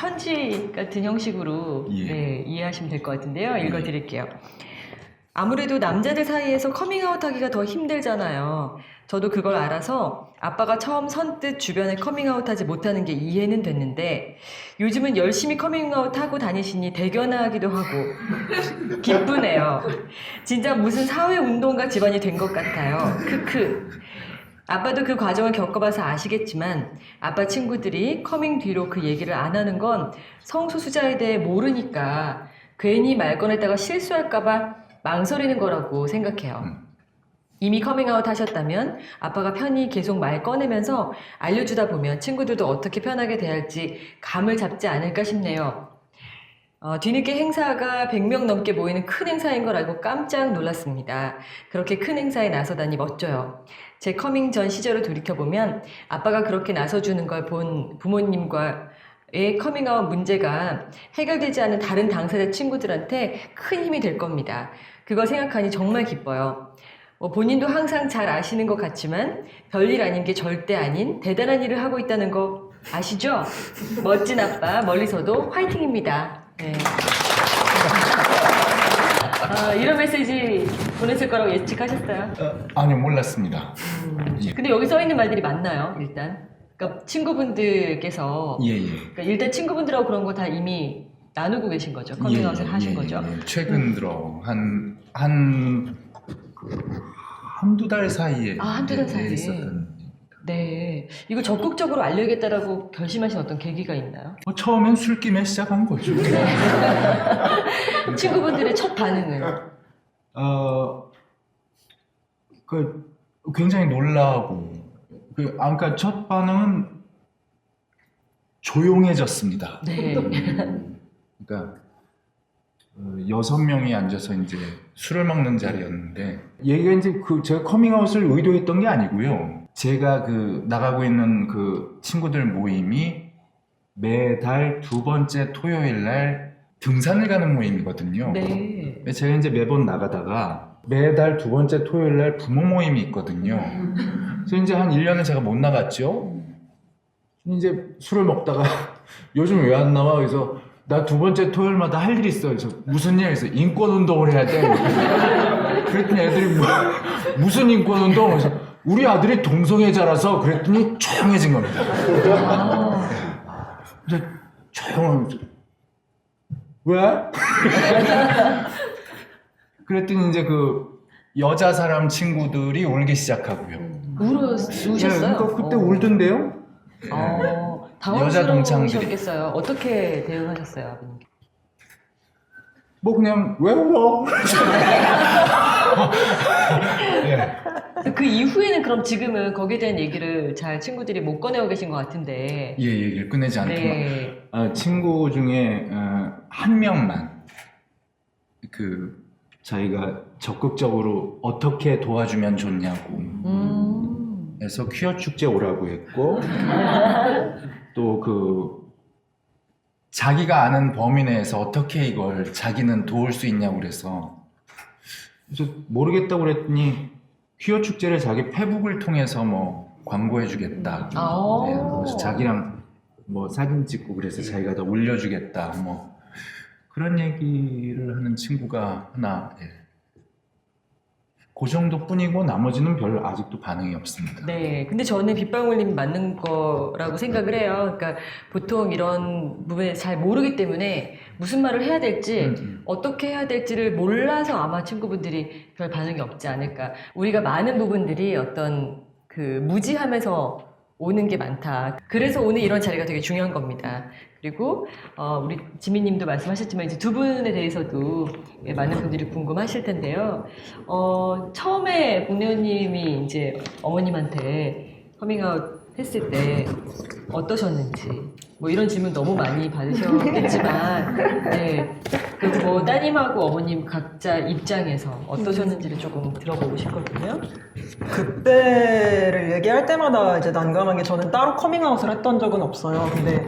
편지 같은 형식으로 예. 네, 이해하시면 될 것 같은데요. 읽어드릴게요. 아무래도 남자들 사이에서 커밍아웃 하기가 더 힘들잖아요. 저도 그걸 알아서 아빠가 처음 선뜻 주변에 커밍아웃 하지 못하는 게 이해는 됐는데 요즘은 열심히 커밍아웃 하고 다니시니 대견하기도 하고 기쁘네요. 진짜 무슨 사회운동가 집안이 된 것 같아요. 크크. 아빠도 그 과정을 겪어봐서 아시겠지만 아빠 친구들이 커밍 뒤로 그 얘기를 안 하는 건 성소수자에 대해 모르니까 괜히 말 꺼냈다가 실수할까봐 망설이는 거라고 생각해요. 이미 커밍아웃 하셨다면 아빠가 편히 계속 말 꺼내면서 알려주다 보면 친구들도 어떻게 편하게 대할지 감을 잡지 않을까 싶네요. 뒤늦게 행사가 100명 넘게 모이는 큰 행사인 걸 알고 깜짝 놀랐습니다. 그렇게 큰 행사에 나서다니 멋져요. 제 커밍 전 시절을 돌이켜보면 아빠가 그렇게 나서주는 걸 본 부모님과의 커밍아웃 문제가 해결되지 않은 다른 당사자 친구들한테 큰 힘이 될 겁니다. 그걸 생각하니 정말 기뻐요. 본인도 항상 잘 아시는 것 같지만 별일 아닌 게 절대 아닌 대단한 일을 하고 있다는 거 아시죠? 멋진 아빠 멀리서도 화이팅입니다. 네. 이런 메시지 보냈을 거라고 예측하셨어요? 아니요, 몰랐습니다. 예. 근데 여기 써 있는 말들이 맞나요, 일단? 그러니까 친구분들께서 예, 예. 그러니까 일단 친구분들하고 그런 거 다 이미 나누고 계신 거죠? 커밍아웃을 하신 거죠? 예. 최근 들어 한두 달 사이에 한두 달 사이에 있었던. 네. 이거 적극적으로 알려야겠다라고 결심하신 어떤 계기가 있나요? 처음엔 술김에 시작한 거죠. 친구분들의 첫 반응은? 굉장히 놀라고, 그러니까 첫 반응은 조용해졌습니다. 네. 그러니까 6명이 앉아서 이제 술을 먹는 자리였는데, 얘가 이제 제가 커밍아웃을 의도했던 게 아니고요. 제가 나가고 있는 그 친구들 모임이 매달 2번째 토요일 날 등산을 가는 모임이거든요. 네. 제가 이제 매번 나가다가 매달 2번째 토요일 날 부모 모임이 있거든요. 그래서 이제 한 1년을 제가 못 나갔죠. 이제 술을 먹다가 요즘 왜 안 나와? 그래서 나 2번째 토요일마다 할 일이 있어. 그래서 무슨 일? 그래서 인권운동을 해야 돼. 그랬더니 애들이 무슨 인권운동? 그래서 우리 아들이 동성애자라서. 그랬더니 조용해진 겁니다. 근데 조용하면서 왜? 그랬더니 이제 여자 사람 친구들이 울기 시작하고요. 우셨어요? 그러니까 그때 울던데요? 여자 동창들이. 당황스러우셨겠어요. 어떻게 대응하셨어요, 아버님? 뭐 그냥 왜 울어? 예. 그 이후에는 그럼 지금은 거기에 대한 얘기를 잘 친구들이 못 꺼내고 계신 것 같은데. 예, 얘기를 꺼내지 않더만. 네. 친구 중에 한 명만 자기가 적극적으로 어떻게 도와주면 좋냐고 해서 퀴어 축제 오라고 했고, 또 자기가 아는 범위 내에서 어떻게 이걸 자기는 도울 수 있냐고 그래서 모르겠다고 그랬더니 퀴어 축제를 자기 페북을 통해서 뭐 광고해 주겠다. 네, 그래서 자기랑 뭐 사진 찍고 그래서 자기가 더 올려주겠다. 뭐 그런 얘기를 하는 친구가 하나. 예. 그 정도뿐이고 나머지는 별로 아직도 반응이 없습니다. 네, 근데 저는 빗방울님이 맞는 거라고 생각을 해요. 그러니까 보통 이런 부분에 잘 모르기 때문에 무슨 말을 해야 될지 어떻게 해야 될지를 몰라서 아마 친구분들이 별 반응이 없지 않을까. 우리가 많은 부분들이 어떤 무지함에서 오는 게 많다. 그래서 오늘 이런 자리가 되게 중요한 겁니다. 그리고 우리 지민님도 말씀하셨지만 이제 두 분에 대해서도 많은 분들이 궁금하실 텐데요. 처음에 복내원님이 이제 어머님한테 커밍아웃 했을 때 어떠셨는지 뭐 이런 질문 너무 많이 받으셨겠지만, 네, 뭐 따님하고 어머님 각자 입장에서 어떠셨는지를 조금 들어보고 싶거든요. 그때를 얘기할 때마다 이제 난감한 게 저는 따로 커밍아웃을 했던 적은 없어요. 근데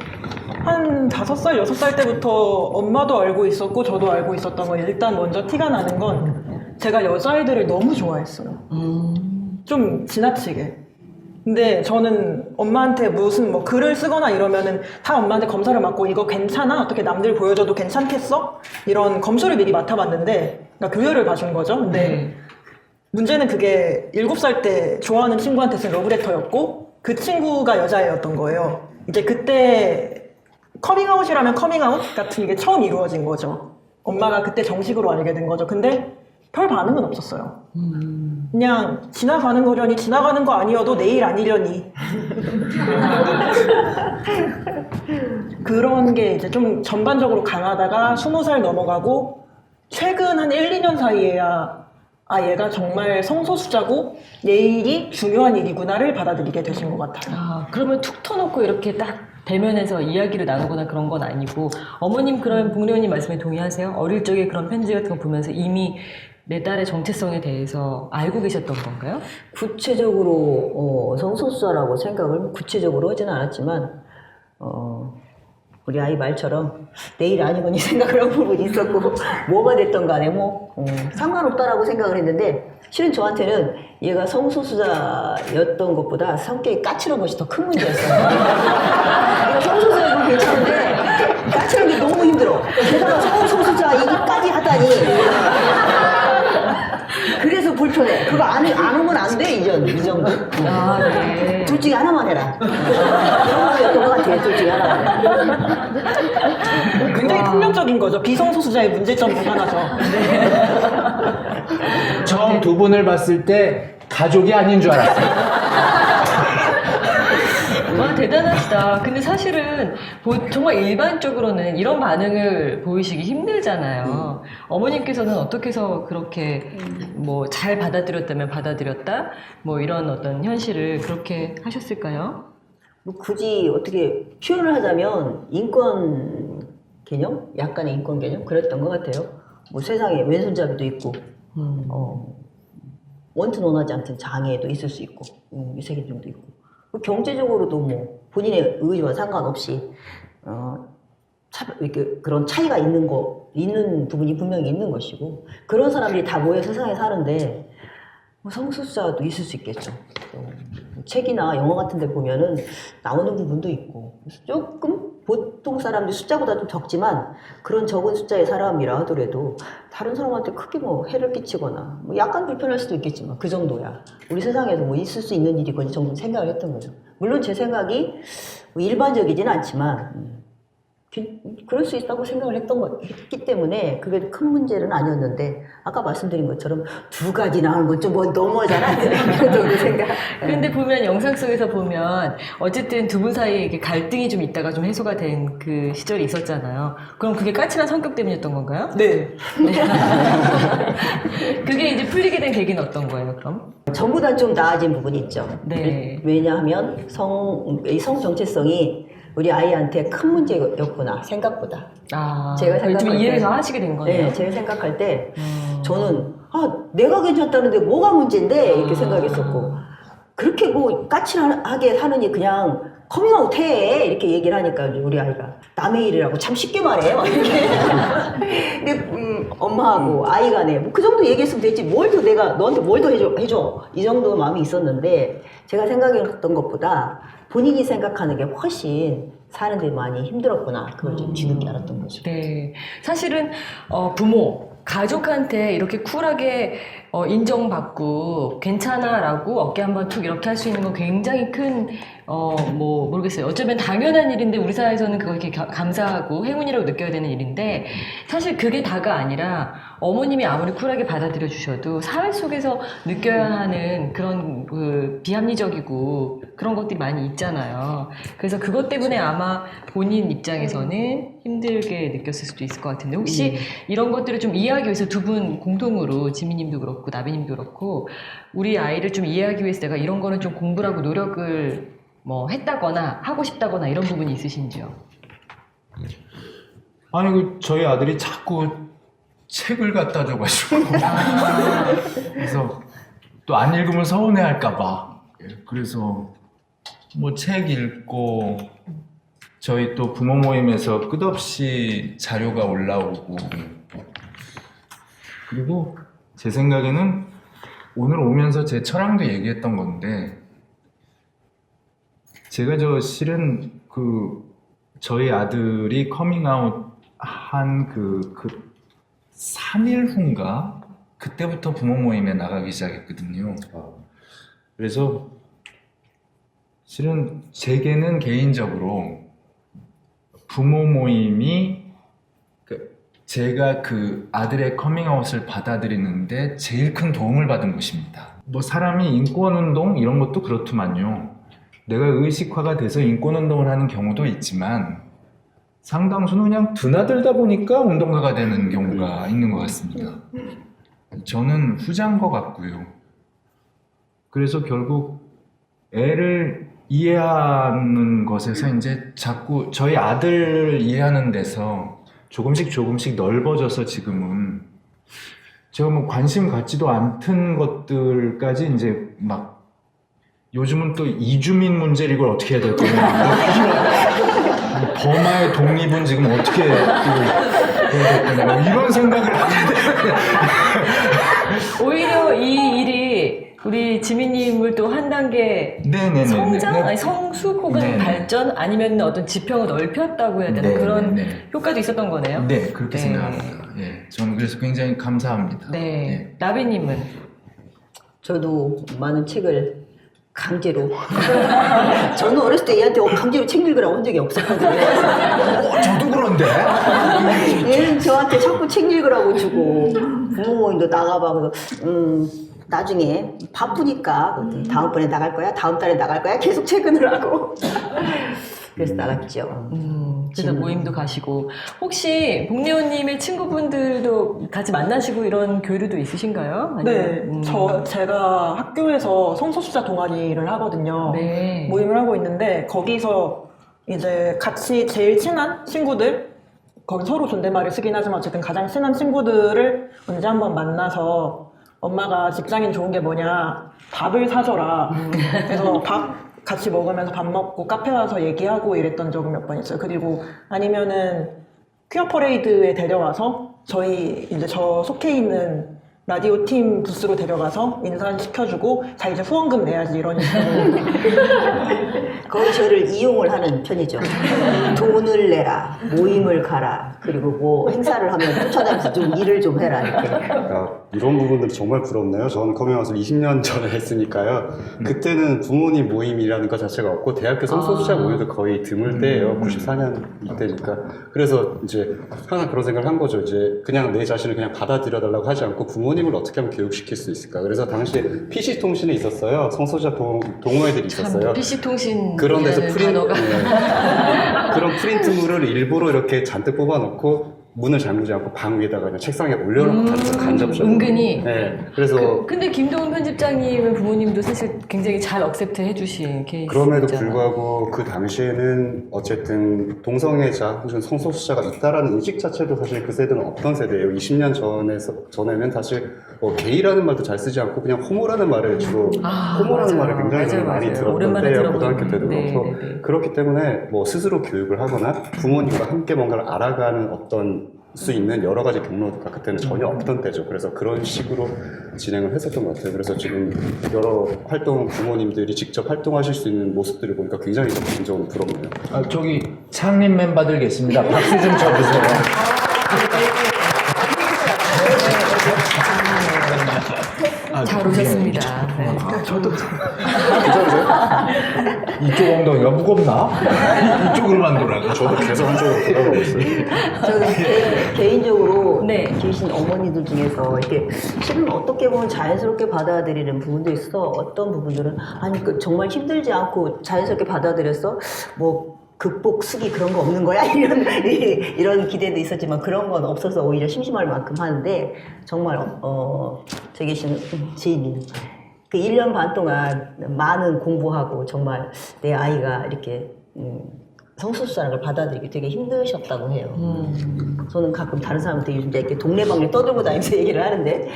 한 5살, 6살 때부터 엄마도 알고 있었고 저도 알고 있었던 건 일단 먼저 티가 나는 건 제가 여자아이들을 너무 좋아했어요. 좀 지나치게. 근데 저는 엄마한테 무슨 뭐 글을 쓰거나 이러면은 다 엄마한테 검사를 맡고 이거 괜찮아? 어떻게 남들 보여줘도 괜찮겠어? 이런 검수를 미리 맡아봤는데, 그러니까 교열을 봐준 거죠. 근데 문제는 그게 7살 때 좋아하는 친구한테 쓴 러브레터였고, 그 친구가 여자애였던 거예요. 이제 그때 커밍아웃이라면 커밍아웃 같은 게 처음 이루어진 거죠. 엄마가 그때 정식으로 알게 된 거죠. 근데 별 반응은 없었어요. 그냥 지나가는 거려니 지나가는 거 아니어도 내일 아니려니 그런 게 이제 좀 전반적으로 강하다가 20살 넘어가고 최근 한 1, 2년 사이에야 얘가 정말 성소수자고 내 일이 중요한 일이구나를 받아들이게 되신 것 같아요. 아, 그러면 툭 터놓고 이렇게 딱 대면해서 이야기를 나누거나 그런 건 아니고, 어머님 그런 복리언님 말씀에 동의하세요? 어릴 적에 그런 편지 같은 거 보면서 이미 내 딸의 정체성에 대해서 알고 계셨던 건가요? 구체적으로 성소수자라고 생각을 구체적으로 하진 않았지만 우리 아이 말처럼 내일 아니거니 생각을 한 부분이 있었고 뭐가 됐던 간에 상관없다라고 생각을 했는데, 실은 저한테는 얘가 성소수자였던 것보다 성격이 까칠한 것이 더 큰 문제였어요. 얘가 성소수자는 괜찮은데 까칠한 게 너무 힘들어. 게다가 성소수자 얘기까지 하다니. 그래서 불편해. 그거 안 오면 안 돼, 이 정도. 아, 네. 둘 중에 하나만 해라. 성소수자였던 것 같아요, 둘 중에 하나만. 굉장히 폭력적인 거죠. 비성소수자의 문제점 중 하나죠. 처음 두 분을 봤을 때 가족이 아닌 줄 알았어요. 와, 대단하시다. 근데 사실은 정말 일반적으로는 이런 반응을 보이시기 힘들잖아요. 어머님께서는 어떻게 해서 그렇게 뭐 잘 받아들였다면 받아들였다? 뭐 이런 어떤 현실을 그렇게 하셨을까요? 뭐 굳이 어떻게 표현을 하자면 인권 개념? 약간의 인권 개념? 그랬던 것 같아요. 뭐 세상에 왼손잡이도 있고, 원튼 원하지 않든 장애도 있을 수 있고, 유색인종도 있고. 경제적으로도 뭐 본인의 의지와 상관없이 이렇게 그런 차이가 있는 부분이 분명히 있는 것이고, 그런 사람들이 다 모여 세상에 사는데 뭐 성소수자도 있을 수 있겠죠. 책이나 영화 같은 데 보면은 나오는 부분도 있고, 그래서 조금 보통 사람들 숫자보다 좀 적지만 그런 적은 숫자의 사람이라 하더라도 다른 사람한테 크게 뭐 해를 끼치거나 뭐 약간 불편할 수도 있겠지만 그 정도야. 우리 세상에서 뭐 있을 수 있는 일이거니 정도 생각을 했던 거죠. 물론 제 생각이 뭐 일반적이진 않지만 그럴 수 있다고 생각을 했기 때문에 그게 큰 문제는 아니었는데, 아까 말씀드린 것처럼 두 가지 나오는 건 좀 뭐 너무하잖아. 그 정도 생각. 근데 보면 영상 속에서 보면 어쨌든 두 분 사이에 이렇게 갈등이 좀 있다가 좀 해소가 된 그 시절이 있었잖아요. 그럼 그게 까칠한 성격 때문이었던 건가요? 네. 그게 이제 풀리게 된 계기는 어떤 거예요, 그럼? 전보다 좀 나아진 부분이 있죠. 네. 왜냐하면 이 성 정체성이 우리 아이한테 큰 문제였구나, 생각보다. 아, 제가 좀 생각할 이해를 때, 더 하시게 된 거네요. 네, 제가 생각할 때 저는 내가 괜찮다는데 뭐가 문제인데 이렇게 생각했었고, 그렇게 뭐 까칠하게 사느니 그냥 커밍아웃 해 이렇게 얘기를 하니까 우리 아이가 남의 일이라고 참 쉽게 말해요. 근데 엄마하고 아이 간에 뭐 그 정도 얘기했으면 됐지 뭘 더 내가 너한테 뭘 더 해줘 이 정도 마음이 있었는데, 제가 생각했던 것보다 본인이 생각하는 게 훨씬 사는데 많이 힘들었구나, 그걸 좀 뒤늦게 알았던 거죠. 네. 사실은 부모, 가족한테 이렇게 쿨하게 인정받고 괜찮아라고 어깨 한번 툭 이렇게 할 수 있는 건 굉장히 큰 뭐 모르겠어요. 어쩌면 당연한 일인데 우리 사회에서는 그걸 이렇게 감사하고 행운이라고 느껴야 되는 일인데, 사실 그게 다가 아니라 어머님이 아무리 쿨하게 받아들여 주셔도 사회 속에서 느껴야 하는 그런 비합리적이고 그런 것들이 많이 있잖아요. 그래서 그것 때문에 아마 본인 입장에서는 힘들게 느꼈을 수도 있을 것 같은데, 혹시 이런 것들을 좀 이해하기 위해서 두 분 공통으로, 지미님도 그렇고 나비님도 그렇고, 우리 아이를 좀 이해하기 위해서 내가 이런 거는 좀 공부를 하고 노력을 뭐 했다거나 하고 싶다거나 이런 부분이 있으신지요? 아니, 저희 아들이 자꾸 책을 갖다 줘가지고 그래서 또 안 읽으면 서운해할까봐, 그래서 뭐 책 읽고, 저희 또 부모 모임에서 끝없이 자료가 올라오고, 그리고 제 생각에는 오늘 오면서 제 처랑도 얘기했던 건데, 제가 실은 저희 아들이 커밍아웃 한 3일 후인가 그때부터 부모 모임에 나가기 시작했거든요. 그래서 실은 제게는 개인적으로 부모 모임이 제가 아들의 커밍아웃을 받아들이는데 제일 큰 도움을 받은 곳입니다. 뭐 사람이 인권운동 이런 것도 그렇더만요. 내가 의식화가 돼서 인권운동을 하는 경우도 있지만 상당수는 그냥 드나들다 보니까 운동가가 되는 경우가 있는 것 같습니다. 저는 후자인 것 같고요. 그래서 결국 애를 이해하는 것에서 이제 자꾸 저희 아들을 이해하는 데서 조금씩 넓어져서 지금은 제가 뭐 관심 갖지도 않던 것들까지 이제 막 요즘은 또 이주민 문제를 이걸 어떻게 해야 될 거냐 버마의 독립은 지금 어떻게 해야 될 거냐 이런 생각을 하게 돼요. 오히려 이 일이 우리 지민님을 또 한 단계 네네네. 성장, 아니 성숙 혹은 네네. 발전 아니면 어떤 지평을 넓혔다고 해야 되나 네네네. 그런 효과도 있었던 거네요. 네, 그렇게 네. 생각합니다. 예, 저는 그래서 굉장히 감사합니다. 네. 나비님은 저도 많은 책을 강제로 저는 어렸을 때 얘한테 강제로 책 읽으라고 한 적이 없었거든요. 저도 그런데. 얘는 저한테 자꾸 책 읽으라고 주고 부모 모임도 나가봐. 그래서 나중에 바쁘니까 다음번에 나갈 거야, 다음 달에 나갈 거야 계속 퇴근을 하고 그래서 나갔죠. 그래서 모임도 가시고 혹시 복리호님의 친구분들도 같이 만나시고 이런 교류도 있으신가요? 네, 아니면, 제가 학교에서 성소수자 동아리를 하거든요. 네. 모임을 하고 있는데 거기서 이제 같이 제일 친한 친구들, 거기 서로 존댓말을 쓰긴 하지만 어쨌든 가장 친한 친구들을 언제 한번 만나서 엄마가 직장인 좋은 게 뭐냐, 밥을 사줘라. 그래서 밥 같이 먹으면서 밥 먹고 카페 와서 얘기하고 이랬던 적은 몇 번 있어요. 그리고 아니면은 퀴어 퍼레이드에 데려와서 저희 이제 저 속해 있는 라디오 팀 부스로 데려가서 인사를 시켜주고 자 이제 후원금 내야지 이런 식으로 거의 저를 이용을 하는 편이죠. 돈을 내라, 모임을 가라, 그리고 뭐 행사를 하면 쫓아다니면서 좀 일을 좀 해라 이렇게. 이런 부분들이 정말 부럽네요. 저는 커밍아웃을 20년 전에 했으니까요. 그때는 부모님 모임이라는 것 자체가 없고 대학교 성소수자 모임도 거의 드물 때예요. 94년 이때니까. 그래서 이제 항상 그런 생각을 한 거죠. 이제 그냥 내 자신을 그냥 받아들여 달라고 하지 않고 부모님을 어떻게 하면 교육시킬 수 있을까. 그래서 당시에 PC통신에 있었어요. 성소수자 동호회들이 있었어요. PC통신 그런 데서 단어가 그런 프린트물을 일부러 이렇게 잔뜩 뽑아놓고 문을 잠그지 않고 방 위에다가 그냥 책상에 올려놓고 간접적으로. 은근히. 네. 그래서 근데 김동훈 편집장님은 부모님도 사실 굉장히 잘 액셉트 해주신 케이스. 그럼에도 불구하고 그 당시에는 어쨌든 동성애자 혹은 성소수자가 있다라는 인식 자체도 사실 그 세대는 없던 세대예요. 20년 전에는 사실 게이라는 말도 잘 쓰지 않고 그냥 호모라는 말을 주로 호모라는 맞아요. 말을 굉장히 맞아요, 많이 맞아요. 들었던 오랜만에 때예요. 들어보는. 고등학교 때도 네, 그렇고 네, 네. 그렇기 때문에 뭐 스스로 교육을 하거나 부모님과 함께 뭔가를 알아가는 어떤 수 있는 여러 가지 경로가 그때는 전혀 없던 때죠. 그래서 그런 식으로 진행을 했었던 것 같아요. 그래서 지금 여러 부모님들이 직접 활동하실 수 있는 모습들을 보니까 굉장히 개인적으로 부럽네요. 저기 창립 멤버들 계십니다. 박수 좀 쳐주세요. 잘 오셨습니다. 네. 저도 이쪽 엉덩이가 무겁나? 이쪽으로만 돌아가. 저도 계속 한쪽으로 돌아가고 있어요. 저는 개인적으로 네. 계신 어머니들 중에서 이렇게 실은 어떻게 보면 자연스럽게 받아들이는 부분도 있어. 어떤 부분들은 아니 정말 힘들지 않고 자연스럽게 받아들였어. 뭐 극복, 수기 그런 거 없는 거야? 이런 기대도 있었지만 그런 건 없어서 오히려 심심할 만큼 하는데 정말 저기 계신 지인님 그 1년 반 동안 많은 공부하고 정말 내 아이가 이렇게 성소수자라는 걸 받아들이기 되게 힘드셨다고 해요. 저는 가끔 다른 사람한테 요즘 이렇게 동네방네 떠들고 다니면서 얘기를 하는데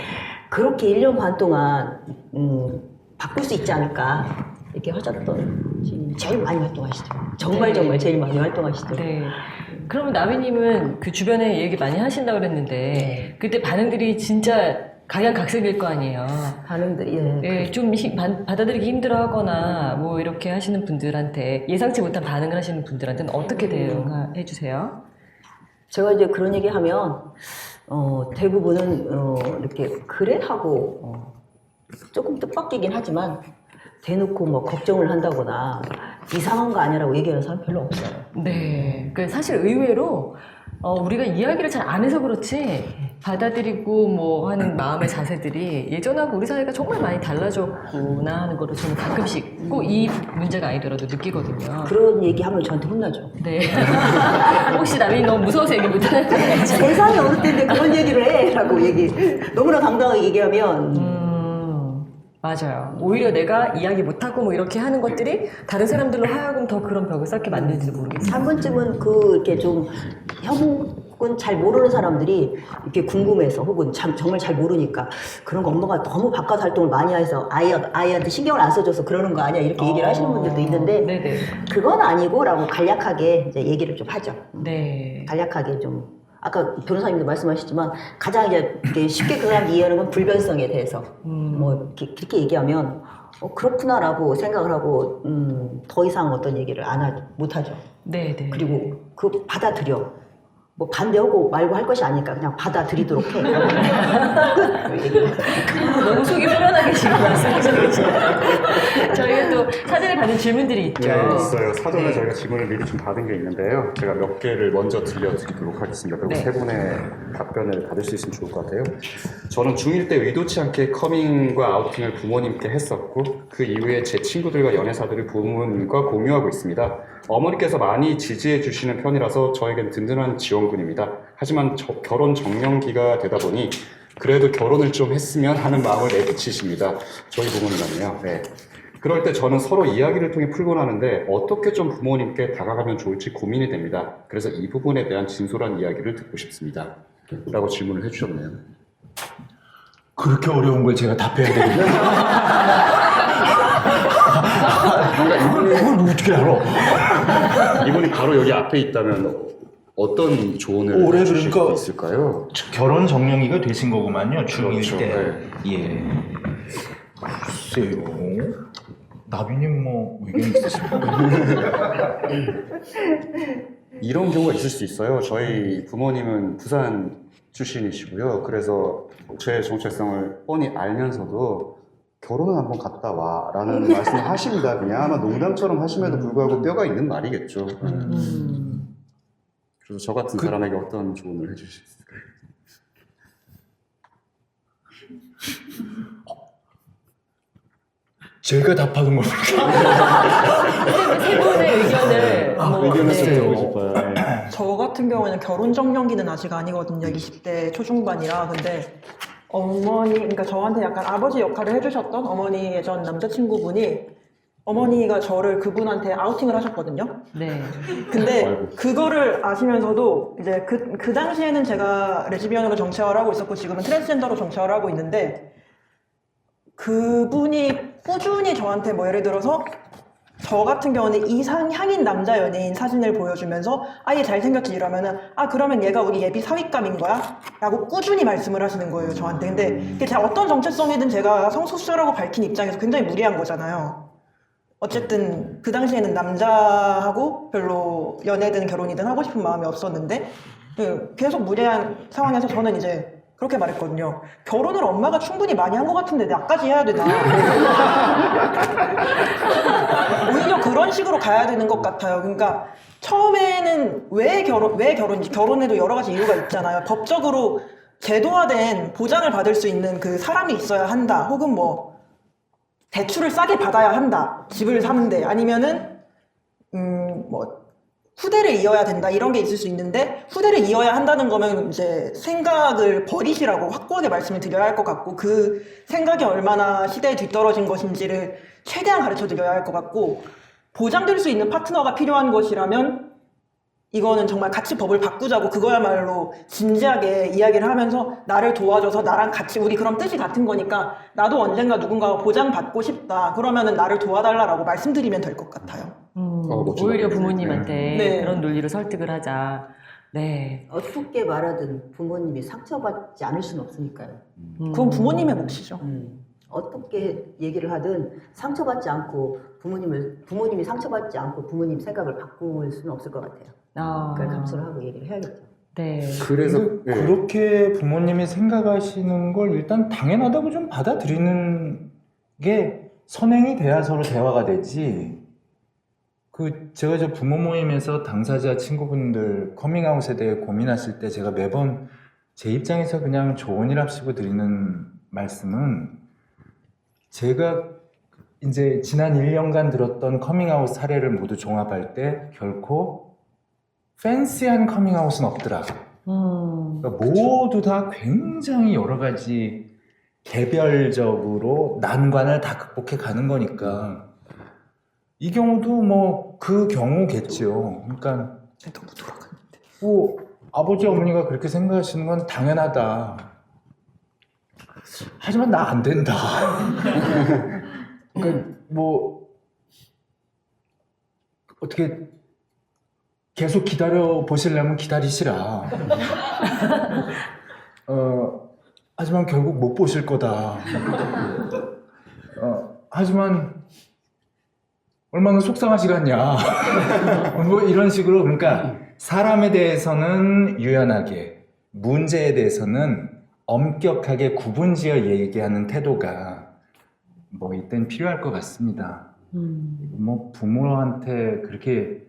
그렇게 1년 반 동안 바꿀 수 있지 않을까 이렇게 하셨던 제일 많이 활동하시더라고요. 정말 제일 많이 활동하시더라고요. 네. 그러면 나비님은 그 주변에 얘기 많이 하신다고 그랬는데 그때 반응들이 진짜 각양각색일 거 아니에요. 반응들이 예. 예, 좀 받아들이기 힘들어하거나 뭐 이렇게 하시는 분들한테 예상치 못한 반응을 하시는 분들한테는 어떻게 대응해 주세요? 제가 이제 그런 얘기하면 대부분은 이렇게 그래 하고 조금 뜻밖이긴 하지만 대놓고 뭐 걱정을 한다거나 이상한 거 아니라고 얘기하는 사람 별로 없어요. 네, 그 사실 의외로 우리가 이야기를 잘 안 해서 그렇지 받아들이고 뭐 하는 마음의 자세들이 예전하고 우리 사회가 정말 많이 달라졌구나 하는 거를 저는 가끔씩 꼭 이 문제가 아니더라도 느끼거든요. 그런 얘기하면 저한테 혼나죠. 네. 혹시 남이 너무 무서워서 얘기 못하는 거 아니죠? 세상에 어느 때인데 그런 얘기를 해! 라고 너무나 당당하게 얘기하면 맞아요. 오히려 내가 이야기 못하고 뭐 이렇게 하는 것들이 다른 사람들로 하여금 더 그런 벽을 쌓게 만들지도 모르겠어요. 한 번쯤은 이렇게 좀 혹은 잘 모르는 사람들이 이렇게 궁금해서 혹은 정말 잘 모르니까 그런 거 엄마가 너무 바깥 활동을 많이 해서 아이한테 신경을 안 써줘서 그러는 거 아니야 이렇게 얘기를 하시는 분들도 있는데 네네. 그건 아니고라고 간략하게 이제 얘기를 좀 하죠. 네. 간략하게 좀 아까 변호사님도 말씀하셨지만 가장 이제 이렇게 쉽게 그 사람이 이해하는 건 불변성에 대해서 뭐 그렇게 얘기하면 그렇구나라고 생각을 하고 더 이상 어떤 얘기를 못하죠. 네네. 그리고 그 받아들여. 뭐 반대하고 말고 할 것이 아니니까 그냥 받아들이도록 해. 너무 속이 후련하게 지금 말씀하시고 계시네요. 저희가 또 사전에 받은 질문들이 있죠. 네, 있어요. 사전에 네. 저희가 질문을 미리 좀 받은 게 있는데요. 제가 몇 개를 먼저 들려드리도록 하겠습니다. 그리고 네. 세 분의 답변을 받을 수 있으면 좋을 것 같아요. 저는 중1 때 의도치 않게 커밍과 아우팅을 부모님께 했었고 그 이후에 제 친구들과 연애사들을 부모님과 공유하고 있습니다. 어머니께서 많이 지지해 주시는 편이라서 저에겐 든든한 지원군입니다. 하지만 결혼 정년기가 되다 보니 그래도 결혼을 좀 했으면 하는 마음을 내비치십니다. 저희 부모님은요. 네. 그럴 때 저는 서로 이야기를 통해 풀곤 하는데 어떻게 좀 부모님께 다가가면 좋을지 고민이 됩니다. 그래서 이 부분에 대한 진솔한 이야기를 듣고 싶습니다. 라고 질문을 해주셨네요. 그렇게 어려운 걸 제가 답해야 되겠네. 이걸 어떻게 알아? 이분이 바로 여기 앞에 있다면 어떤 조언을 올해 주실 그러니까 수 있을까요? 결혼 정령이가 되신 거구만요. 중1 그렇죠. 때. 네. 예. 글쎄요. 나비님 뭐 의견 있으십니까? 이런 경우가 있을 수 있어요. 저희 부모님은 부산 출신이시고요. 그래서 제 정체성을 뻔히 알면서도 결혼은 한번 갔다 와 라는 말씀을 하십니다. 그냥 아마 농담처럼 하심에도 불구하고 뼈가 있는 말이겠죠. 그래서 저 같은 사람에게 어떤 조언을 해주실 수 있을까요? 제가 답하는 겁니까? 세 분의 의견을 의견을 네. 듣고 싶어요. 네. 저 같은 경우에는 결혼 정년기는 아직 아니거든요. 20대 초중반이라. 근데 그러니까 저한테 약간 아버지 역할을 해주셨던 어머니의 전 남자친구분이 어머니가 저를 그분한테 아우팅을 하셨거든요. 네. 근데 아이고. 그거를 아시면서도 이제 그 당시에는 제가 레즈비언으로 정체화를 하고 있었고 지금은 트랜스젠더로 정체화를 하고 있는데 그분이 꾸준히 저한테 뭐 예를 들어서 저 같은 경우는 이상향인 남자 연예인 사진을 보여주면서 얘 잘생겼지 이러면은 그러면 얘가 우리 예비 사윗감인 거야? 라고 꾸준히 말씀을 하시는 거예요 저한테. 근데 그게 제가 어떤 정체성이든 제가 성소수자라고 밝힌 입장에서 굉장히 무리한 거잖아요. 어쨌든 그 당시에는 남자하고 별로 연애든 결혼이든 하고 싶은 마음이 없었는데 계속 무리한 상황에서 저는 이제 그렇게 말했거든요. 결혼을 엄마가 충분히 많이 한 것 같은데 나까지 해야 되나? 오히려 그런 식으로 가야 되는 것 같아요. 그러니까 처음에는 왜 결혼인지 결혼에도 여러 가지 이유가 있잖아요. 법적으로 제도화된 보장을 받을 수 있는 그 사람이 있어야 한다. 혹은 뭐 대출을 싸게 받아야 한다. 집을 사는데 아니면은 뭐 후대를 이어야 된다 이런 게 있을 수 있는데 후대를 이어야 한다는 거면 이제 생각을 버리시라고 확고하게 말씀을 드려야 할 것 같고 그 생각이 얼마나 시대에 뒤떨어진 것인지를 최대한 가르쳐 드려야 할 것 같고 보장될 수 있는 파트너가 필요한 것이라면 이거는 정말 같이 법을 바꾸자고 그거야말로 진지하게 이야기를 하면서 나를 도와줘서 나랑 같이 우리 그럼 뜻이 같은 거니까 나도 언젠가 누군가가 보장받고 싶다 그러면은 나를 도와달라고 말씀드리면 될 것 같아요. 멋진 오히려 답변이네요. 부모님한테 네. 그런 논리로 설득을 하자. 네. 어떻게 말하든 부모님이 상처받지 않을 수는 없으니까요. 그건 부모님의 몫이죠. 어떻게 얘기를 하든 상처받지 않고 부모님이 상처받지 않고 부모님 생각을 바꿀 수는 없을 것 같아요. 그러니까 감수를 하고 얘기를 해야겠죠. 네. 그래서 근데 예. 그렇게 부모님이 생각하시는 걸 일단 당연하다고 좀 받아들이는 게 선행이 돼야 서로 대화가 되지. 제가 저 부모 모임에서 당사자 친구분들 커밍아웃에 대해 고민하실 때 제가 매번 제 입장에서 그냥 조언이랍시고 드리는 말씀은, 제가 이제 지난 1년간 들었던 커밍아웃 사례를 모두 종합할 때 결코 팬시한 커밍아웃은 없더라. 그러니까 모두 다 굉장히 여러 가지 개별적으로 난관을 다 극복해 가는 거니까 이 경우도 뭐 그 경우겠죠. 그러니까 너무 돌아갔는데. 뭐 아버지 어머니가 그렇게 생각하시는 건 당연하다. 하지만 나 안 된다. 그러니까 뭐 어떻게 계속 기다려 보시려면 기다리시라. 하지만 결국 못 보실 거다. 하지만 얼마나 속상하시겠냐. 뭐 이런 식으로. 그러니까 사람에 대해서는 유연하게, 문제에 대해서는 엄격하게 구분지어 얘기하는 태도가 뭐 이땐 필요할 것 같습니다. 뭐 부모한테 그렇게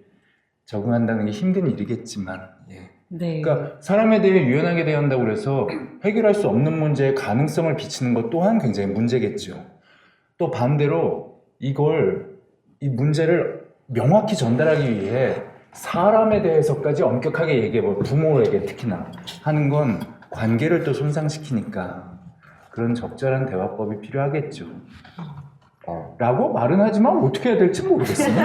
적응한다는 게 힘든 일이겠지만, 예. 네. 그러니까 사람에 대해 유연하게 대한다고 해서 해결할 수 없는 문제에 가능성을 비치는 것 또한 굉장히 문제겠죠. 또 반대로 이 문제를 명확히 전달하기 위해 사람에 대해서까지 엄격하게 얘기해보, 부모에게 특히나 하는 건 관계를 또 손상시키니까 그런 적절한 대화법이 필요하겠죠. 라고 말은 하지만 어떻게 해야 될지 모르겠습니다.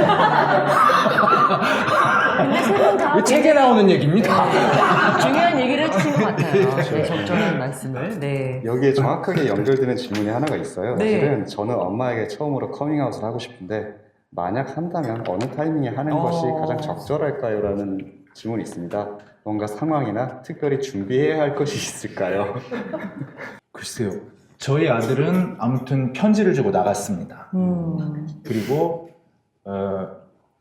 근데 세 분 다 이 책에 나오는 얘기입니다. 중요한 얘기를 해주신 것 같아요. 네, 적절한 말씀을. 네. 여기에 정확하게 연결되는 질문이 하나가 있어요. 네. 사실은 저는 엄마에게 처음으로 커밍아웃을 하고 싶은데 만약 한다면 어느 타이밍에 하는 것이 가장 적절할까요? 라는 질문이 있습니다. 뭔가 상황이나 특별히 준비해야 할 것이 있을까요? 글쎄요. 저희 아들은 아무튼 편지를 주고 나갔습니다. 그리고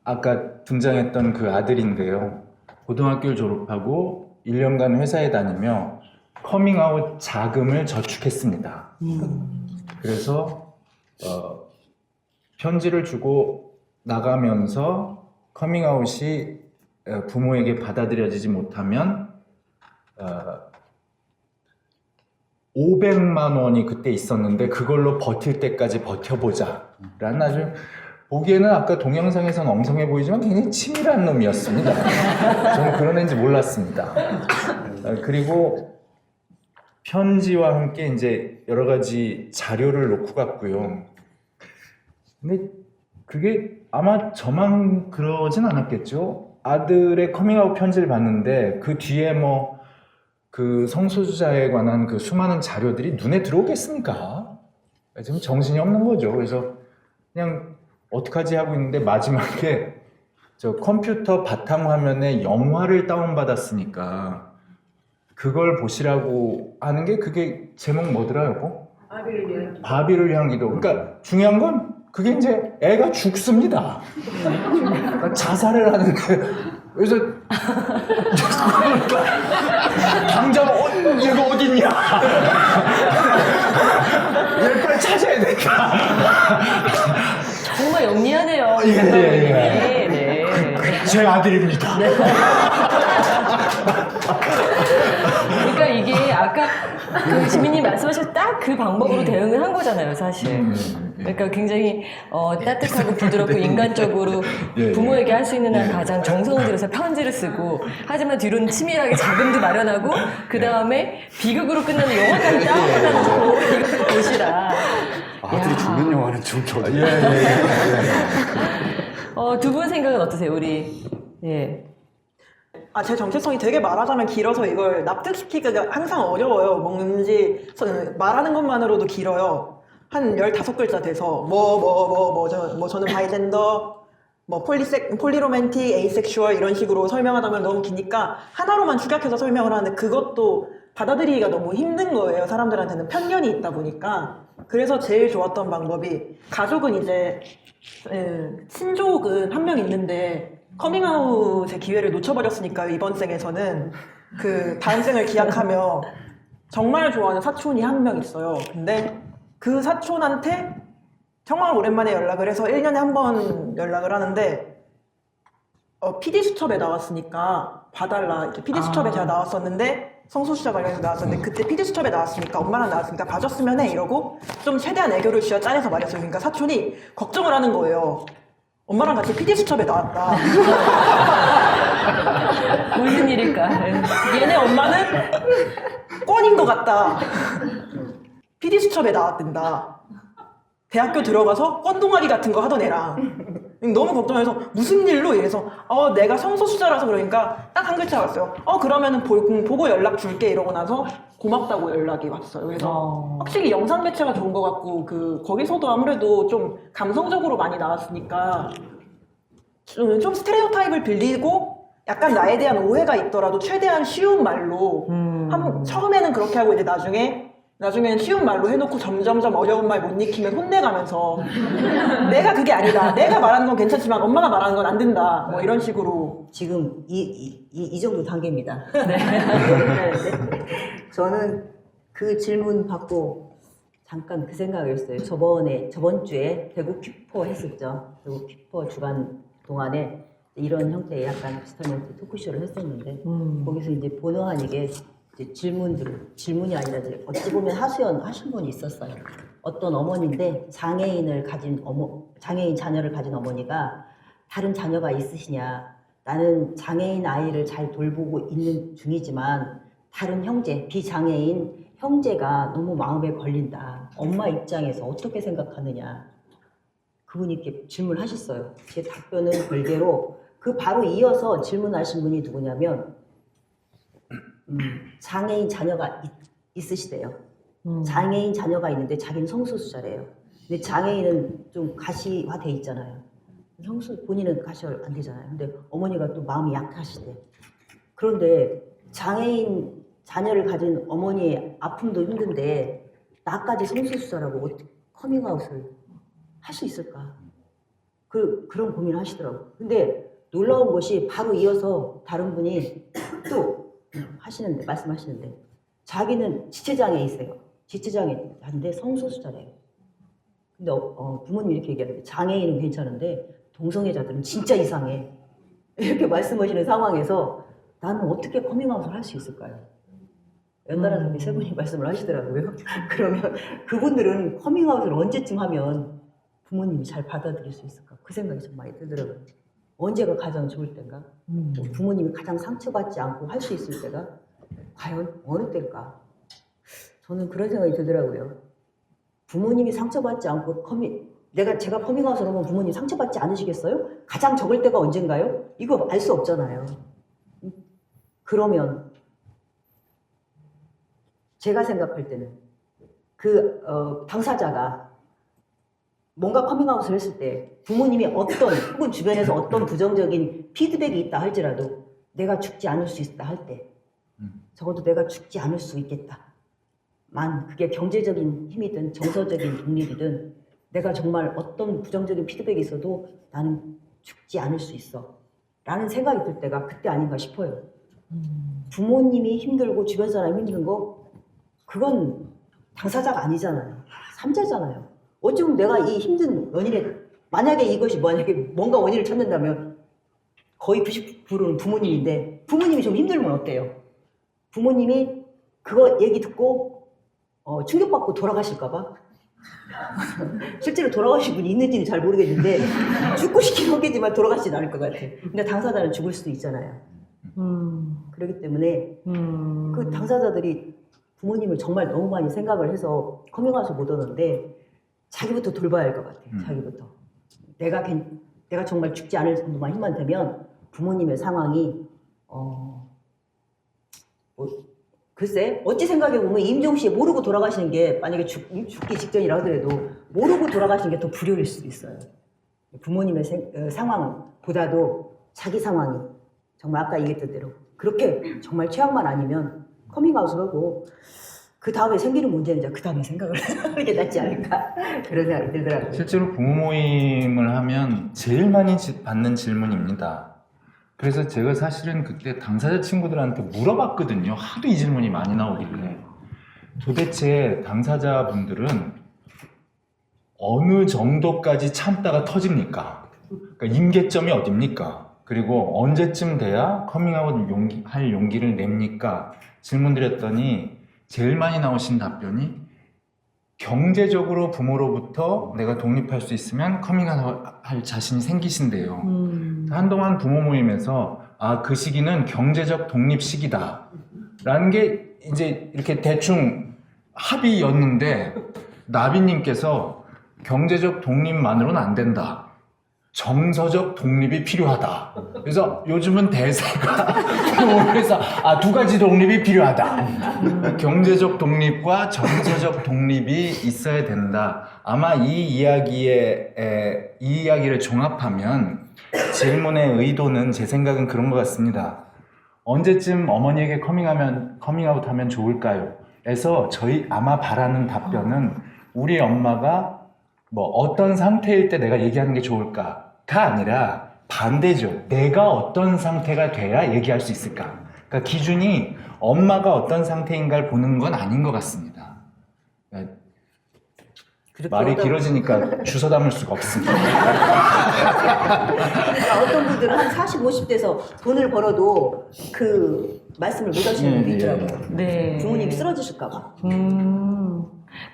아까 등장했던 그 아들인데요. 고등학교를 졸업하고 1년간 회사에 다니며 커밍아웃 자금을 저축했습니다. 그래서 편지를 주고 나가면서 커밍아웃이 부모에게 받아들여지지 못하면 500만 원이 그때 있었는데 그걸로 버틸 때까지 버텨보자 라는 아주 보기에는 아까 동영상에서는 엉성해 보이지만 굉장히 치밀한 놈이었습니다. 저는 그런 애인지 몰랐습니다. 그리고 편지와 함께 이제 여러 가지 자료를 놓고 갔고요. 근데 그게 아마 저만 그러진 않았겠죠. 아들의 커밍아웃 편지를 봤는데 그 뒤에 뭐 그 성소수자에 관한 그 수많은 자료들이 눈에 들어오겠습니까? 지금 정신이 없는 거죠. 그래서 그냥 어떡하지 하고 있는데 마지막에 저 컴퓨터 바탕화면에 영화를 다운받았으니까 그걸 보시라고 하는 게 그게 제목 뭐더라 여보? 바비를 향한 기도. 그러니까 중요한 건 그게 이제 애가 죽습니다. 그러니까 자살을 하는데 그래서 당장 얘가 어딨냐? 얘를 빨리 찾아야 되니까. 정말 영리하네요. 예. 네, 네. 제 아들입니다. 그러니까 이게 아까 그 지민님 말씀하신 딱 그 방법으로 대응을 한 거잖아요, 사실. 그러니까 굉장히 따뜻하고 부드럽고 인간적으로 예, 부모에게 할 수 있는 한 가장 정성을 들여서 편지를 쓰고, 하지만 뒤로는 치밀하게 자금도 마련하고, 그 다음에 비극으로 끝나는 영화까지 다운받아놓고 이것도 보시라. 아들이 야. 죽는 영화는 좀 저도. 두 분 생각은 어떠세요, 우리? 예. 제 정체성이 되게 말하자면 길어서 이걸 납득시키기가 항상 어려워요. 뭔지 말하는 것만으로도 길어요. 한 15글자 돼서 저는 바이젠더, 뭐 폴리로맨틱, 에이섹슈얼 이런 식으로 설명하다 보면 너무 기니까 하나로만 축약해서 설명을 하는데 그것도 받아들이기가 너무 힘든 거예요. 사람들한테는 편견이 있다 보니까. 그래서 제일 좋았던 방법이 가족은 이제 친족은 한 명 있는데 커밍아웃의 기회를 놓쳐버렸으니까요. 이번 생에서는 그 다음 생을 기약하며 정말 좋아하는 사촌이 한 명 있어요. 근데 그 사촌한테 정말 오랜만에 연락을 해서 1년에 한 번 연락을 하는데 PD수첩에 나왔으니까 봐달라. 이렇게 PD수첩에 제가 나왔었는데 성소수자 관련해서 나왔었는데 그때 PD수첩에 나왔으니까 엄마랑 나왔으니까 봐줬으면 해 이러고 좀 최대한 애교를 쥐어짜내서 말했어요. 그러니까 사촌이 걱정을 하는 거예요. 엄마랑 같이 PD수첩에 나왔다. 무슨 일일까? 얘네 엄마는 꼰인 것 같다. PD수첩에 나왔댄다. 대학교 들어가서 꼰동아리 같은 거 하던 애랑 너무 걱정해서 무슨 일로 이래서 내가 성소수자라서 그러니까 딱 한 글자 왔어요. 그러면은 보고 연락 줄게 이러고 나서 고맙다고 연락이 왔어요. 그래서 확실히 영상 매체가 좋은 것 같고 거기서도 아무래도 좀 감성적으로 많이 나왔으니까 좀 스테레오타입을 빌리고 약간 나에 대한 오해가 있더라도 최대한 쉬운 말로 처음에는 그렇게 하고 이제 나중에는 쉬운 말로 해놓고 점점점 어려운 말 못 익히면 혼내가면서 내가 그게 아니다. 내가 말하는 건 괜찮지만 엄마가 말하는 건 안 된다. 뭐 이런 식으로. 지금 이 정도 단계입니다. 네. 저는 그 질문 받고 잠깐 그 생각을 했어요. 저번 주에 대구 퀴퍼 했었죠. 대구 퀴퍼 주간 동안에 이런 형태의 약간 비슷한 형태의 토크쇼를 했었는데 거기서 이제 보너 아니게 이제 질문이 아니라 이제 어찌 보면 하신 분이 있었어요. 어떤 어머니인데 장애인 자녀를 가진 어머니가 다른 자녀가 있으시냐? 나는 장애인 아이를 잘 돌보고 있는 중이지만 다른 비장애인 형제가 너무 마음에 걸린다. 엄마 입장에서 어떻게 생각하느냐? 그분이 이렇게 질문하셨어요. 제 답변은 별개로 그 바로 이어서 질문하신 분이 누구냐면 장애인 자녀가 있으시대요. 장애인 자녀가 있는데 자기는 성소수자래요. 근데 장애인은 좀 가시화돼 있잖아요. 본인은 가시화 안 되잖아요. 근데 어머니가 또 마음이 약하시대. 그런데 장애인 자녀를 가진 어머니의 아픔도 힘든데 나까지 성소수자라고 어떻게 커밍아웃을 할 수 있을까? 그런 고민을 하시더라고요. 근데 놀라운 것이 바로 이어서 다른 분이 또 말씀하시는데 자기는 지체장애이세요. 지체장애인데 성소수자래요. 근데 부모님이 이렇게 얘기하는데 장애인은 괜찮은데 동성애자들은 진짜 이상해. 이렇게 말씀하시는 상황에서 나는 어떻게 커밍아웃을 할 수 있을까요? 연달아 사람이 세 분이 말씀을 하시더라고요. 그러면 그분들은 커밍아웃을 언제쯤 하면 부모님이 잘 받아들일 수 있을까? 그 생각이 좀 많이 들더라고요. 언제가 가장 좋을 때인가? 부모님이 가장 상처받지 않고 할 수 있을 때가 과연 어느 때일까? 저는 그런 생각이 들더라고요. 부모님이 상처받지 않고 제가 커밍아웃을 하면 부모님 상처받지 않으시겠어요? 가장 적을 때가 언젠가요? 이거 알 수 없잖아요. 그러면 제가 생각할 때는 당사자가 뭔가 커밍아웃을 했을 때 부모님이 혹은 주변에서 어떤 부정적인 피드백이 있다 할지라도 내가 죽지 않을 수 있다 할 때 적어도 내가 죽지 않을 수 있겠다. 그게 경제적인 힘이든 정서적인 독립이든 내가 정말 어떤 부정적인 피드백이 있어도 나는 죽지 않을 수 있어 라는 생각이 들 때가 그때 아닌가 싶어요. 부모님이 힘들고 주변 사람이 힘든 거 그건 당사자가 아니잖아요. 삼자잖아요. 어쩌면 내가 이 힘든 원인에 만약에 뭔가 원인을 찾는다면 거의 90%는 부모님인데 부모님이 좀 힘들면 어때요? 부모님이 그거 얘기 듣고 충격받고 돌아가실까봐 실제로 돌아가신 분이 있는지는 잘 모르겠는데 죽고 싶긴 하겠지만 돌아가시진 않을 것 같아. 근데 당사자는 죽을 수도 있잖아요. 그렇기 때문에 그 당사자들이 부모님을 정말 너무 많이 생각을 해서 커밍아웃을 못 하는데 자기부터 돌봐야 할 것 같아요. 자기부터. 내가 정말 죽지 않을 정도만 힘만 되면 부모님의 상황이 글쎄 어찌 생각해보면 임종 시에 모르고 돌아가시는 게 만약에 죽기 직전이라 하더라도 모르고 돌아가시는 게 더 불효일 수도 있어요. 부모님의 상황보다도 자기 상황이 정말 아까 얘기했던 대로 그렇게 정말 최악만 아니면 커밍아웃을 하고 그 다음에 생기는 문제는 이제 그 다음에 생각을 하는 게 낫지 않을까 그런 생각이 들더라고요. 실제로 부모 모임을 하면 제일 많이 받는 질문입니다. 그래서 제가 사실은 그때 당사자 친구들한테 물어봤거든요. 하도 이 질문이 많이 나오길래. 도대체 당사자분들은 어느 정도까지 참다가 터집니까? 그러니까 임계점이 어딥니까? 그리고 언제쯤 돼야 커밍아웃 할 용기를 냅니까? 질문 드렸더니 제일 많이 나오신 답변이 경제적으로 부모로부터 내가 독립할 수 있으면 커밍아웃 할 자신이 생기신대요. 한동안 부모 모임에서 그 시기는 경제적 독립 시기다 라는 게 이제 이렇게 대충 합의였는데 나비님께서 경제적 독립만으로는 안 된다. 정서적 독립이 필요하다. 그래서 요즘은 대세가 그래서 두 가지 독립이 필요하다. 경제적 독립과 정서적 독립이 있어야 된다. 아마 이 이야기를 종합하면 질문의 의도는 제 생각은 그런 것 같습니다. 언제쯤 어머니에게 커밍아웃 하면 좋을까요? 에서 저희 아마 바라는 답변은 우리 엄마가 뭐 어떤 상태일 때 내가 얘기하는 게 좋을까가 아니라 반대죠. 내가 어떤 상태가 돼야 얘기할 수 있을까? 그러니까 기준이 엄마가 어떤 상태인가를 보는 건 아닌 것 같습니다. 말이 길어지니까 주워 담을 수가 없습니다. 그러니까 어떤 분들은 한 40, 50대에서 돈을 벌어도 그 말씀을 못 하시는 분도 있더라고요. 네. 부모님이 쓰러지실까봐.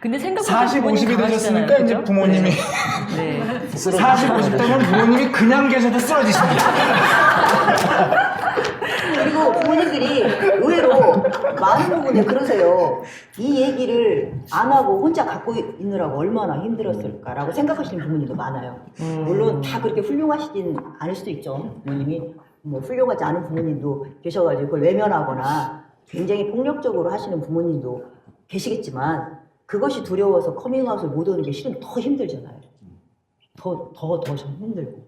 근데 생각보다 40, 50이 되셨으니까 이제 부모님이 네. 40, 50대면 부모님이 그냥 계셔도 쓰러지십니다. 그리고 부모님들이 의외로 많은 부분에 그러세요. 이 얘기를 안 하고 혼자 갖고 있느라고 얼마나 힘들었을까라고 생각하시는 부모님도 많아요. 물론 다 그렇게 훌륭하시진 않을 수도 있죠. 부모님이 뭐 훌륭하지 않은 부모님도 계셔가지고 그걸 외면하거나 굉장히 폭력적으로 하시는 부모님도 계시겠지만 그것이 두려워서 커밍아웃을 못 하는 게 실은 더 힘들잖아요. 더 힘들고.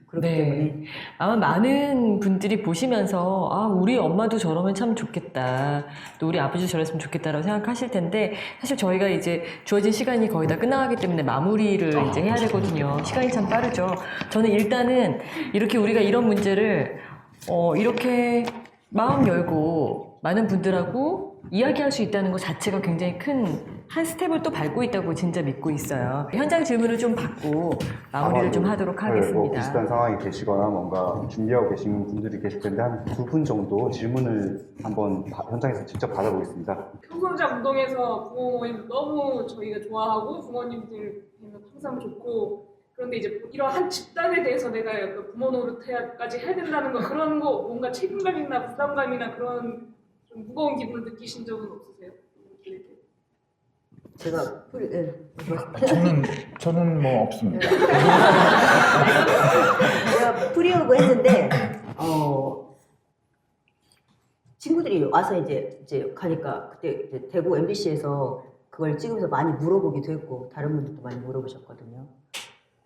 그렇기 네. 때문에 아마 많은 분들이 보시면서 우리 엄마도 저러면 참 좋겠다. 또 우리 아버지도 저랬으면 좋겠다라고 생각하실 텐데 사실 저희가 이제 주어진 시간이 거의 다 끝나가기 때문에 마무리를 이제 해야 되거든요. 시간이 참 빠르죠. 저는 일단은 이렇게 우리가 이런 문제를 이렇게 마음 열고 많은 분들하고 이야기할 수 있다는 것 자체가 굉장히 큰 한 스텝을 또 밟고 있다고 진짜 믿고 있어요. 현장 질문을 좀 받고 마무리를 좀 하도록 뭐 하겠습니다. 비슷한 상황이 계시거나 뭔가 준비하고 계신 분들이 계실 텐데 한 2분 정도 질문을 한번 현장에서 직접 받아보겠습니다. 평소자 운동에서 부모 모임 너무 저희가 좋아하고 부모님들 항상 좋고 그런데 이제 이런 한 집단에 대해서 내가 약간 부모 노릇까지 해야 된다는 거 그런 거 뭔가 책임감이나 부담감이나 그런 좀 무거운 기분을 느끼신 적은 없으세요? 제가 저는 뭐 없습니다. 제가 프리오그 했는데 친구들이 와서 이제 가니까 그때 이제 대구 MBC에서 그걸 찍으면서 많이 물어보기도 했고 다른 분들도 많이 물어보셨거든요.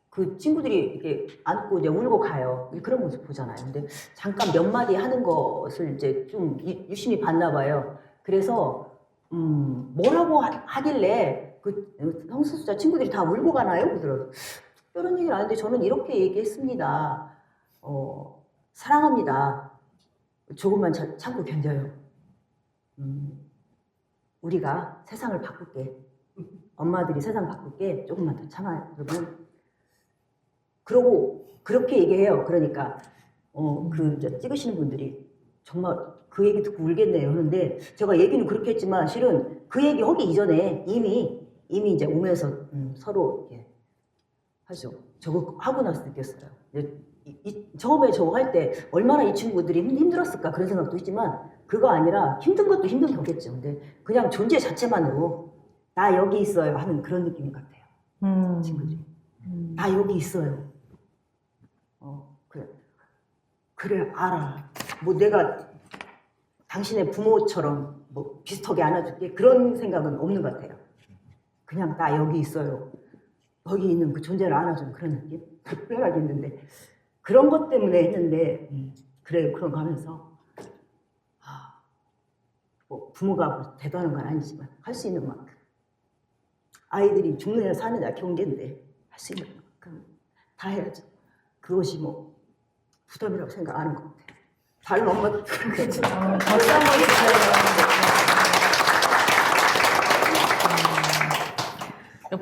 그 친구들이 이렇게 안고 이제 울고 가요. 그런 모습 보잖아요. 근데 잠깐 몇 마디 하는 것을 이제 좀 유심히 봤나 봐요. 그래서 뭐라고 하길래 그 성소수자 친구들이 다 울고 가나요? 그러더라고요. 특별한 얘기는 아닌데 저는 이렇게 얘기했습니다. 사랑합니다. 조금만 참고 견뎌요. 우리가 세상을 바꿀게. 엄마들이 세상 바꿀게. 조금만 더 참아요, 여러분. 그러고 그렇게 얘기해요. 그러니까 찍으시는 분들이 정말 그 얘기 듣고 울겠네요. 하는데 제가 얘기는 그렇게 했지만 실은 그 얘기 하기 이전에 이미 이제 오면서 서로 이렇게 하죠. 저거 하고 나서 느꼈어요. 처음에 저거 할 때 얼마나 이 친구들이 힘들었을까 그런 생각도 있지만 그거 아니라 힘든 것도 힘든 거겠죠. 근데 그냥 존재 자체만으로 나 여기 있어요 하는 그런 느낌 같아요. 친구들이. 나 여기 있어요. 그래 알아. 뭐 내가 당신의 부모처럼 뭐 비슷하게 안아줄게 그런 생각은 없는 것 같아요. 그냥 나 여기 있어요. 거기 있는 그 존재를 안아주는 그런 느낌? 특별하게 있는데 그런 것 때문에 했는데 그래 그런 거 하면서 뭐 부모가 뭐 대단한 건 아니지만 할 수 있는 만큼 아이들이 죽느냐 사느냐 경계인데 할 수 있는 만큼 다 해야죠. 그것이 뭐 부담이라고 생각 안 하는 것 같아요. 다른 엄마도 그러겠죠. 박수 한번 주세요.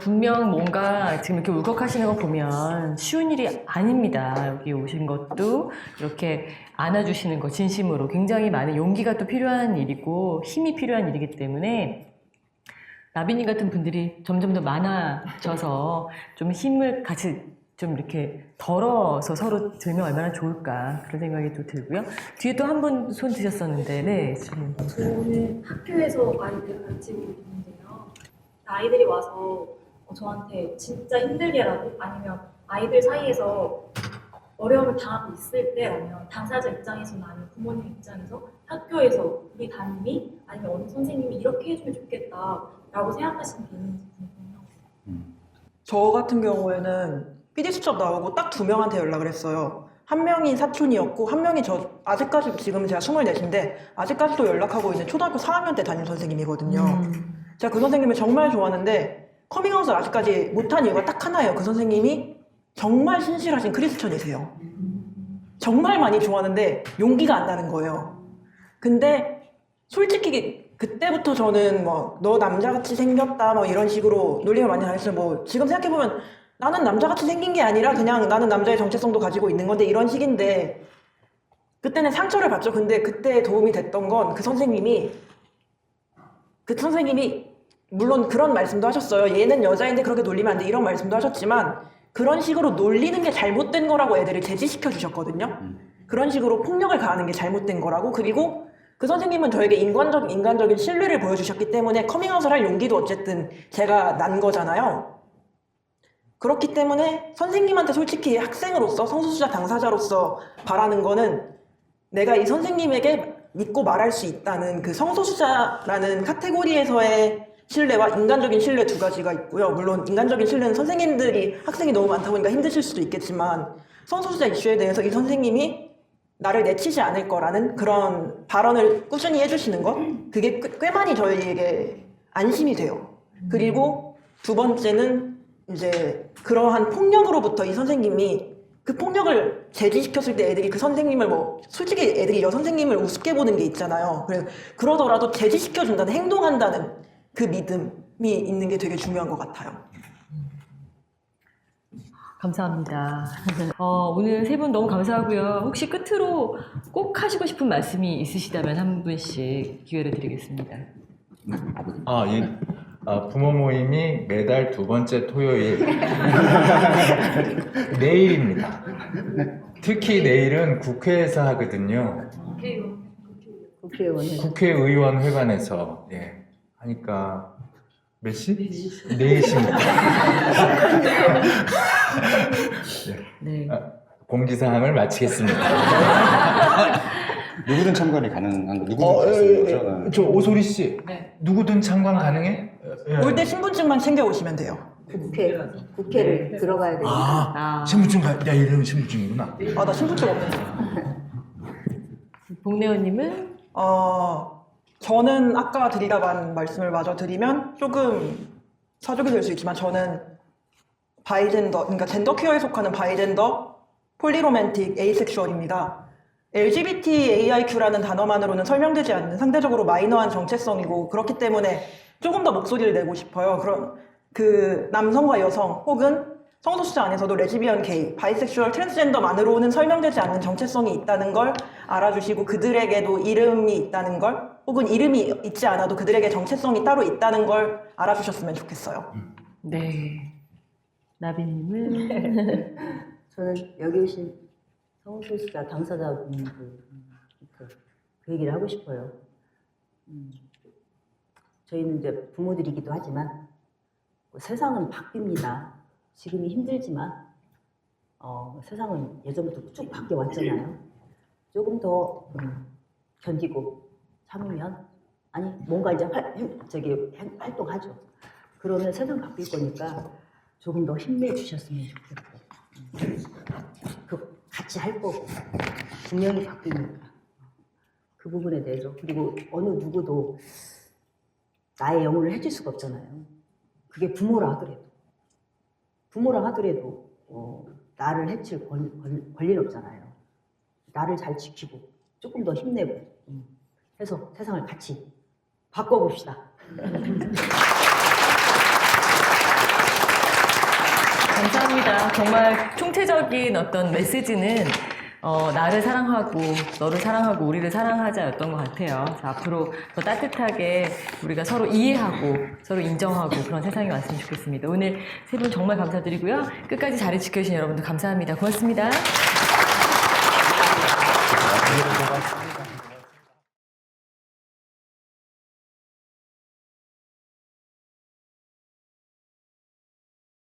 분명 뭔가 지금 이렇게 울컥하시는 거 보면 쉬운 일이 아닙니다. 여기 오신 것도 이렇게 안아주시는 거 진심으로 굉장히 많은 용기가 또 필요한 일이고 힘이 필요한 일이기 때문에 나비님 같은 분들이 점점 더 많아져서 좀 힘을 같이 좀 이렇게 덜어서 서로 들면 얼마나 좋을까 그런 생각이 또 들고요. 뒤에 또 한 분 손 드셨었는데 네. 저는 학교에서 아이들을 가르치고 있는데요. 아이들이 와서 저한테 진짜 힘들게라도 아니면 아이들 사이에서 어려움을 당하고 있을 때라면 당사자 입장에서나 아니면 부모님 입장에서 학교에서 우리 담임이 아니면 어느 선생님이 이렇게 해주면 좋겠다라고 생각하시는 게 있는지 궁금해요. 저 같은 경우에는 PD 수첩 나오고 딱 2명한테 연락을 했어요. 한 명이 사촌이었고 한 명이 저 아직까지 지금 제가 24인데 아직까지도 연락하고 있는 초등학교 4학년 때 담임 선생님이거든요. 제가 그 선생님을 정말 좋아하는데 커밍아웃을 아직까지 못한 이유가 딱 하나예요. 그 선생님이 정말 신실하신 크리스천이세요. 정말 많이 좋아하는데 용기가 안 나는 거예요. 근데 솔직히 그때부터 저는 뭐 너 남자같이 생겼다 뭐 이런 식으로 논리를 많이 당했어요. 뭐 지금 생각해보면 나는 남자같이 생긴 게 아니라 그냥 나는 남자의 정체성도 가지고 있는 건데 이런 식인데 그때는 상처를 받죠. 근데 그때 도움이 됐던 건 그 선생님이 물론 그런 말씀도 하셨어요. 얘는 여자인데 그렇게 놀리면 안 돼 이런 말씀도 하셨지만 그런 식으로 놀리는 게 잘못된 거라고 애들을 제지시켜 주셨거든요. 그런 식으로 폭력을 가하는 게 잘못된 거라고. 그리고 그 선생님은 저에게 인간적인 신뢰를 보여주셨기 때문에 커밍아웃을 할 용기도 어쨌든 제가 난 거잖아요. 그렇기 때문에 선생님한테 솔직히 학생으로서 성소수자 당사자로서 바라는 거는 내가 이 선생님에게 믿고 말할 수 있다는 그 성소수자라는 카테고리에서의 신뢰와 인간적인 신뢰 두 가지가 있고요. 물론 인간적인 신뢰는 선생님들이 학생이 너무 많다 보니까 힘드실 수도 있겠지만 성소수자 이슈에 대해서 이 선생님이 나를 내치지 않을 거라는 그런 발언을 꾸준히 해주시는 것 그게 꽤 많이 저희에게 안심이 돼요. 그리고 두 번째는 이제 그러한 폭력으로부터 이 선생님이 그 폭력을 제지시켰을 때 애들이 그 선생님을 뭐 솔직히 애들이 여 선생님을 우습게 보는 게 있잖아요. 그러더라도 제지시켜준다는 행동한다는 그 믿음이 있는 게 되게 중요한 것 같아요. 감사합니다. 오늘 세 분 너무 감사하고요. 혹시 끝으로 꼭 하시고 싶은 말씀이 있으시다면 한 분씩 기회를 드리겠습니다. 예. 부모 모임이 매달 2번째 토요일 내일입니다. 특히 내일은 국회에서 하거든요. 국회의원 회관에서 하니까 몇 시? 4시입니다. 네. 공지사항을 마치겠습니다. 누구든 참관이 가능한 거 누구든 말씀인 거죠? 저 오소리 씨, 네. 누구든 참관 가능해? 올 때 신분증만 챙겨 오시면 돼요. 국회를 들어가야 되니까. 신분증 이름은 신분증이구나. 나 신분증 없는데. 복내원님은 저는 아까 드리다간 말씀을 마저 드리면 조금 사족이 될 수 있지만 저는 바이젠더, 그러니까 젠더 퀴어에 속하는 바이젠더, 폴리로맨틱, 에이섹슈얼입니다. LGBTAIQ라는 단어만으로는 설명되지 않는 상대적으로 마이너한 정체성이고 그렇기 때문에 조금 더 목소리를 내고 싶어요. 그런 그 남성과 여성 혹은 성소수자 안에서도 레즈비언, 게이, 바이섹슈얼, 트랜스젠더만으로는 설명되지 않는 정체성이 있다는 걸 알아주시고 그들에게도 이름이 있다는 걸 혹은 이름이 있지 않아도 그들에게 정체성이 따로 있다는 걸 알아주셨으면 좋겠어요. 네. 나비님은 저는 여기 오신 성소수자 당사자분들 그 얘기를 하고 싶어요. 저희는 이제 부모들이기도 하지만 세상은 바뀝니다. 지금이 힘들지만 세상은 예전부터 쭉 바뀌어 왔잖아요. 조금 더 견디고 참으면 뭔가 이제 활동하죠. 그러면 세상 바뀔 거니까 조금 더 힘내주셨으면 좋겠고 그 같이 할 거고 분명히 바뀌니까 그 부분에 대해서 그리고 어느 누구도 나의 영혼을 해줄 수가 없잖아요. 그게 부모라 하더라도 나를 해칠 권리는 없잖아요. 나를 잘 지키고 조금 더 힘내고 해서 세상을 같이 바꿔봅시다. 감사합니다. 정말 총체적인 어떤 메시지는 나를 사랑하고 너를 사랑하고 우리를 사랑하자였던 것 같아요. 자, 앞으로 더 따뜻하게 우리가 서로 이해하고 서로 인정하고 그런 세상이 왔으면 좋겠습니다. 오늘 세 분 정말 감사드리고요. 끝까지 자리 지켜주신 여러분들 감사합니다. 고맙습니다.